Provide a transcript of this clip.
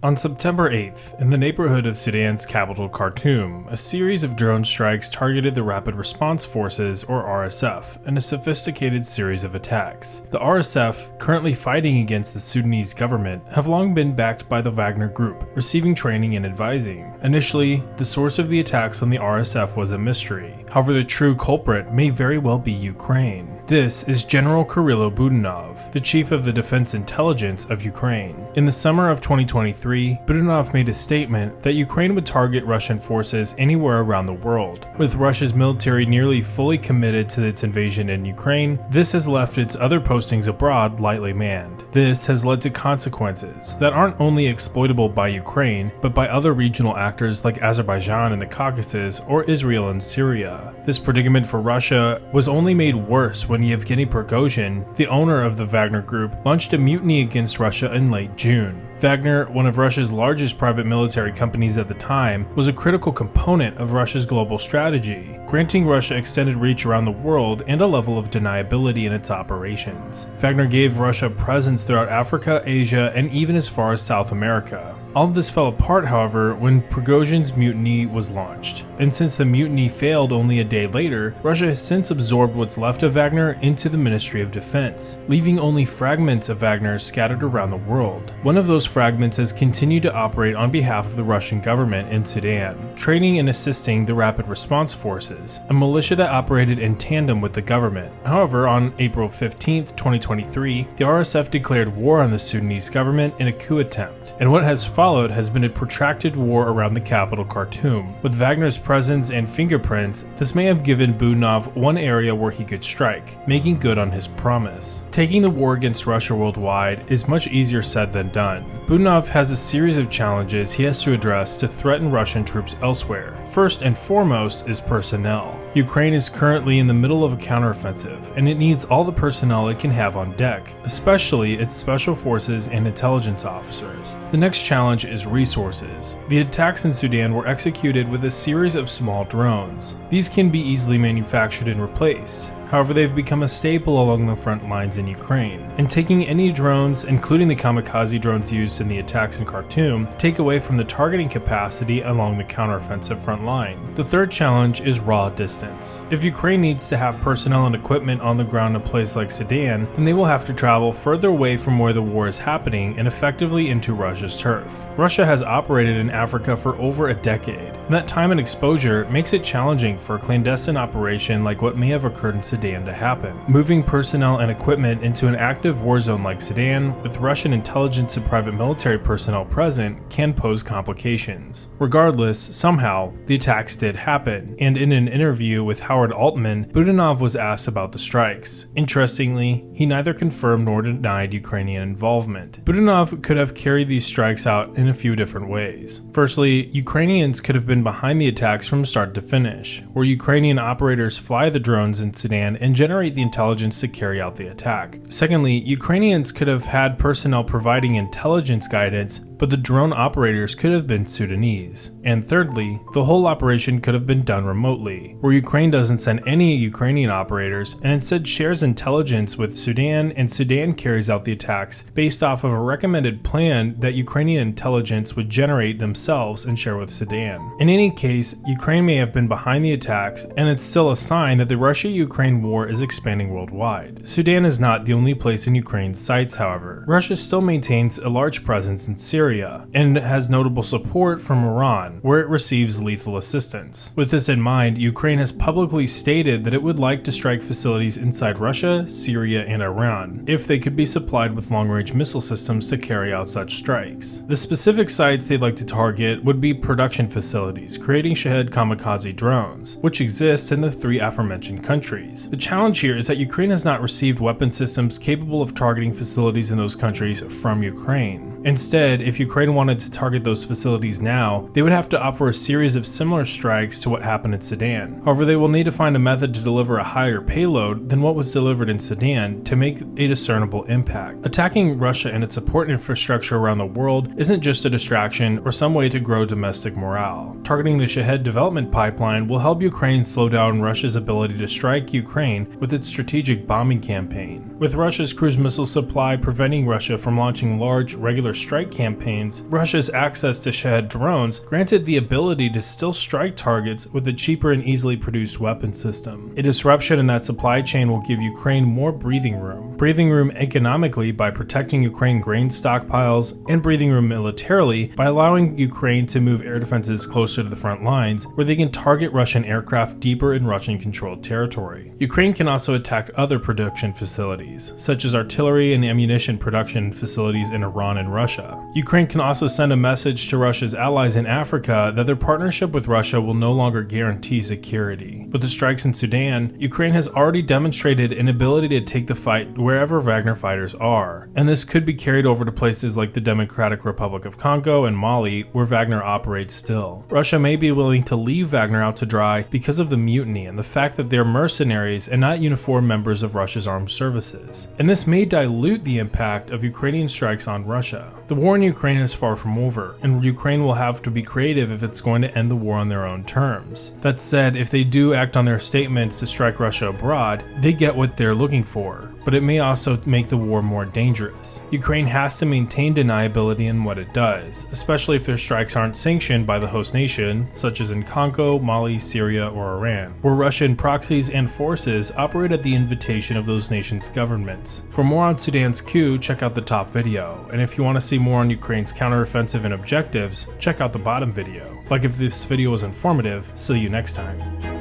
On September 8th, in the neighborhood of Sudan's capital Khartoum, a series of drone strikes targeted the Rapid Response Forces, or RSF, in a sophisticated series of attacks. The RSF, currently fighting against the Sudanese government, have long been backed by the Wagner Group, receiving training and advising. Initially, the source of the attacks on the RSF was a mystery. However, the true culprit may very well be Ukraine. This is General Kyrylo Budanov, the chief of the Defense Intelligence of Ukraine. In the summer of 2023, Budanov made a statement that Ukraine would target Russian forces anywhere around the world. With Russia's military nearly fully committed to its invasion in Ukraine, this has left its other postings abroad lightly manned. This has led to consequences that aren't only exploitable by Ukraine, but by other regional actors like Azerbaijan in the Caucasus or Israel in Syria. This predicament for Russia was only made worse when Yevgeny Prigozhin, the owner of the Wagner Group, launched a mutiny against Russia in late June. Wagner, one of Russia's largest private military companies at the time, was a critical component of Russia's global strategy, granting Russia extended reach around the world and a level of deniability in its operations. Wagner gave Russia a presence throughout Africa, Asia, and even as far as South America. All of this fell apart, however, when Prigozhin's mutiny was launched. And since the mutiny failed only a day later, Russia has since absorbed what's left of Wagner into the Ministry of Defense, leaving only fragments of Wagner scattered around the world. One of those fragments has continued to operate on behalf of the Russian government in Sudan, training and assisting the Rapid Response Forces, a militia that operated in tandem with the government. However, on April 15, 2023, the RSF declared war on the Sudanese government in a coup attempt, and what has followed has been a protracted war around the capital Khartoum. With Wagner's presence and fingerprints, this may have given Budanov one area where he could strike, making good on his promise. Taking the war against Russia worldwide is much easier said than done. Budanov has a series of challenges he has to address to threaten Russian troops elsewhere. First and foremost is personnel. Ukraine is currently in the middle of a counteroffensive, and it needs all the personnel it can have on deck, especially its special forces and intelligence officers. The next challenge is resources. The attacks in Sudan were executed with a series of small drones. These can be easily manufactured and replaced. However, they've become a staple along the front lines in Ukraine, and taking any drones, including the kamikaze drones used in the attacks in Khartoum, take away from the targeting capacity along the counteroffensive front line. The third challenge is raw distance. If Ukraine needs to have personnel and equipment on the ground in a place like Sudan, then they will have to travel further away from where the war is happening and effectively into Russia's turf. Russia has operated in Africa for over a decade, and that time and exposure makes it challenging for a clandestine operation like what may have occurred in Sudan to happen. Moving personnel and equipment into an active war zone like Sudan, with Russian intelligence and private military personnel present, can pose complications. Regardless, somehow, the attacks did happen, and in an interview with Howard Altman, Budanov was asked about the strikes. Interestingly, he neither confirmed nor denied Ukrainian involvement. Budanov could have carried these strikes out in a few different ways. Firstly, Ukrainians could have been behind the attacks from start to finish, where Ukrainian operators fly the drones in Sudan and generate the intelligence to carry out the attack. Secondly, Ukrainians could have had personnel providing intelligence guidance, but the drone operators could have been Sudanese. And thirdly, the whole operation could have been done remotely, where Ukraine doesn't send any Ukrainian operators and instead shares intelligence with Sudan, and Sudan carries out the attacks based off of a recommended plan that Ukrainian intelligence would generate themselves and share with Sudan. In any case, Ukraine may have been behind the attacks, and it's still a sign that the Russia-Ukraine war is expanding worldwide. Sudan is not the only place in Ukraine's sights, however. Russia still maintains a large presence in Syria, and has notable support from Iran, where it receives lethal assistance. With this in mind, Ukraine has publicly stated that it would like to strike facilities inside Russia, Syria, and Iran, if they could be supplied with long-range missile systems to carry out such strikes. The specific sites they'd like to target would be production facilities, creating Shahed kamikaze drones, which exist in the three aforementioned countries. The challenge here is that Ukraine has not received weapon systems capable of targeting facilities in those countries from Ukraine. Instead, if Ukraine wanted to target those facilities now, they would have to offer a series of similar strikes to what happened in Sudan. However, However, they will need to find a method to deliver a higher payload than what was delivered in Sudan to make a discernible impact. Attacking Russia and its support infrastructure around the world isn't just a distraction or some way to grow domestic morale. Targeting the Shahed development pipeline will help Ukraine slow down Russia's ability to strike Ukraine with its strategic bombing campaign. With Russia's cruise missile supply preventing Russia from launching large, regular strike campaigns, Russia's access to Shahed drones granted the ability to still strike targets with a cheaper and easily produced weapon system. A disruption in that supply chain will give Ukraine more breathing room. Breathing room economically by protecting Ukraine grain stockpiles, and breathing room militarily by allowing Ukraine to move air defenses closer to the front lines where they can target Russian aircraft deeper in Russian-controlled territory. Ukraine can also attack other production facilities, such as artillery and ammunition production facilities in Iran and Russia. Ukraine can also send a message to Russia's allies in Africa that their partnership with Russia will no longer guarantee security. With the strikes in Sudan, Ukraine has already demonstrated an ability to take the fight wherever Wagner fighters are, and this could be carried over to places like the Democratic Republic of Congo and Mali, where Wagner operates still. Russia may be willing to leave Wagner out to dry because of the mutiny and the fact that they're mercenaries and not uniformed members of Russia's armed services, and this may dilute the impact of Ukrainian strikes on Russia. The war in Ukraine is far from over, and Ukraine will have to be creative if it's going to end the war on their own terms. That said, if they do act on their statements to strike Russia abroad, they get what they're looking for, but it may also make the war more dangerous. Ukraine has to maintain deniability in what it does, especially if their strikes aren't sanctioned by the host nation, such as in Congo, Mali, Syria, or Iran, where Russian proxies and forces operate at the invitation of those nations' governments. For more on Sudan's coup, check out the top video, and if you want to see more on Ukraine's counteroffensive and objectives, check out the bottom video. Like if this video was informative, see you next time.